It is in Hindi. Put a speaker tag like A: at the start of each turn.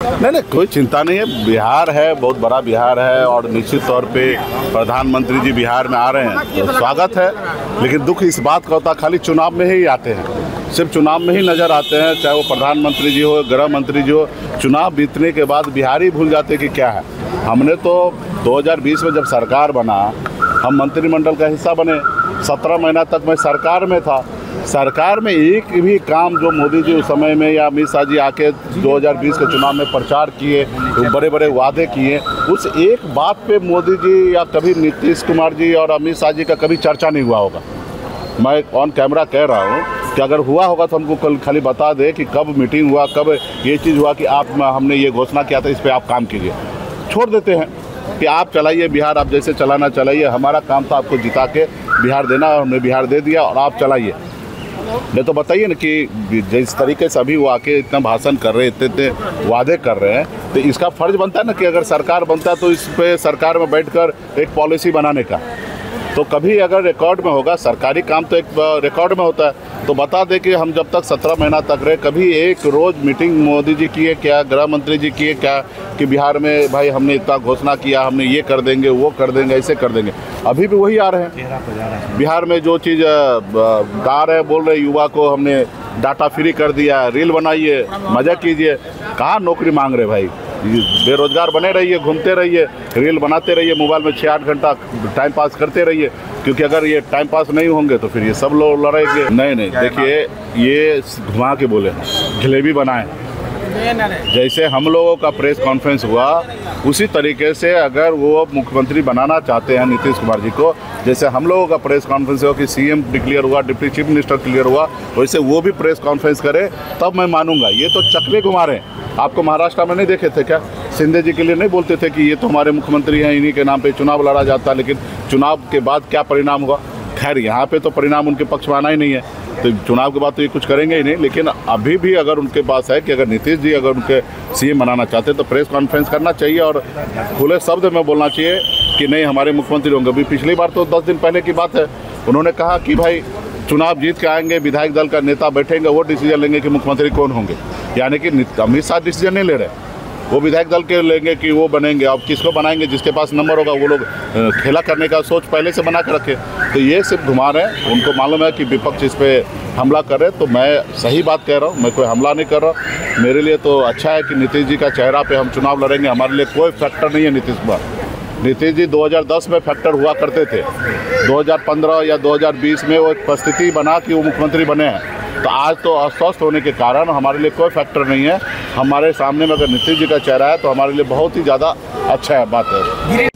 A: नहीं, कोई चिंता नहीं है। बिहार है, बहुत बड़ा बिहार है और निश्चित तौर पे प्रधानमंत्री जी बिहार में आ रहे हैं तो स्वागत है। लेकिन दुख इस बात का होता है खाली चुनाव में ही आते हैं, सिर्फ चुनाव में ही नज़र आते हैं, चाहे वो प्रधानमंत्री जी हो, गृह मंत्री जी हो। चुनाव बीतने के बाद बिहार ही भूल जाते कि क्या है। हमने तो 2020 में जब सरकार बना, हम मंत्रिमंडल का हिस्सा बने, 17 महीना तक मैं सरकार में था। सरकार में एक भी काम जो मोदी जी उस समय में या अमित शाह जी आके 2020 के चुनाव में प्रचार किए, बड़े बड़े वादे किए, उस एक बात पे मोदी जी या कभी नीतीश कुमार जी और अमित शाह जी का कभी चर्चा नहीं हुआ होगा। मैं ऑन कैमरा कह रहा हूँ कि अगर हुआ होगा तो हमको कल खाली बता दे कि कब मीटिंग हुआ, कब ये चीज़ हुआ कि हमने ये घोषणा किया था, इस पर आप काम कीजिए। छोड़ देते हैं कि आप चलाइए बिहार, आप जैसे चलाना चलाइए, हमारा काम था आपको जिता के बिहार देना और हमने बिहार दे दिया और आप चलाइए। नहीं तो बताइए ना कि जिस तरीके से अभी वो आके इतना भाषण कर रहे, इतने वादे कर रहे हैं, तो इसका फ़र्ज़ बनता है ना कि अगर सरकार बनता है तो इस पे सरकार में बैठकर एक पॉलिसी बनाने का। तो कभी अगर रिकॉर्ड में होगा, सरकारी काम तो एक रिकॉर्ड में होता है, तो बता दें कि हम जब तक 17 महीना तक रहे कभी एक रोज़ मीटिंग मोदी जी किए क्या, गृह मंत्री जी किए क्या कि बिहार में भाई हमने इतना घोषणा किया, हमने ये कर देंगे, वो कर देंगे, ऐसे कर देंगे। अभी भी वही आ रहे हैं। बिहार में जो चीज़ गा रहे बोल रहे, युवा को हमने डाटा फ्री कर दिया, रील बनाइए, मज़ा कीजिए। कहाँ नौकरी मांग रहे भाई? बेरोजगार बने रहिए, घूमते रहिए, रील बनाते रहिए, मोबाइल में 6-8 घंटा टाइम पास करते रहिए, क्योंकि अगर ये टाइम पास नहीं होंगे तो फिर ये सब लोग लड़ेंगे। नहीं, देखिए ये घुमा के बोले जलेबी बनाए। जैसे हम लोगों का प्रेस कॉन्फ्रेंस हुआ उसी तरीके से अगर वो मुख्यमंत्री बनाना चाहते हैं नीतीश कुमार जी को, जैसे हम लोगों का प्रेस कॉन्फ्रेंस हुआ कि सीएम डिक्लेयर हुआ, डिप्टी चीफ मिनिस्टर क्लियर हुआ, वैसे वो भी प्रेस कॉन्फ्रेंस करे तब मैं मानूंगा। ये तो चक्रे घुमा रहे हैं। आपको महाराष्ट्र में नहीं देखे थे क्या? शिंदे जी के लिए नहीं बोलते थे कि ये तो हमारे मुख्यमंत्री हैं, इन्हीं के नाम पे चुनाव लड़ा जाता, लेकिन चुनाव के बाद क्या परिणाम हुआ? खैर यहाँ पे तो परिणाम उनके पक्ष में आना ही नहीं है, तो चुनाव के बाद तो ये कुछ करेंगे ही नहीं। लेकिन अभी भी अगर उनके पास है कि अगर नीतीश जी अगर उनके सीएम बनाना चाहते हैं तो प्रेस कॉन्फ्रेंस करना चाहिए और खुले शब्द में बोलना चाहिए कि नहीं हमारे मुख्यमंत्री होंगे। अभी पिछली बार तो 10 दिन पहले की बात है, उन्होंने कहा कि भाई चुनाव जीत के आएंगे, विधायक दल का नेता बैठेंगे, वो डिसीजन लेंगे कि मुख्यमंत्री कौन होंगे। यानी कि अमित शाह डिसीजन नहीं ले रहे, वो विधायक दल के लेंगे कि वो बनेंगे। अब किसको बनाएंगे? जिसके पास नंबर होगा वो लोग खेला करने का सोच पहले से बना कर रखे। तो ये सिर्फ घुमा रहे हैं। उनको मालूम है कि विपक्ष इस पर हमला कर रहे, तो मैं सही बात कह रहा हूँ, मैं कोई हमला नहीं कर रहा। मेरे लिए तो अच्छा है कि नीतीश जी का चेहरा पे हम चुनाव लड़ेंगे, हमारे लिए कोई फैक्टर नहीं है नीतीश कुमार। नीतीश जी 2010 में फैक्टर हुआ करते थे, 2015 या 2020 में वो एक परिस्थिति बना कि वो मुख्यमंत्री बने हैं। तो आज तो अस्वस्थ होने के कारण हमारे लिए कोई फैक्टर नहीं है। हमारे सामने में अगर नीतीश जी का चेहरा है तो हमारे लिए बहुत ही ज़्यादा अच्छा है बात है।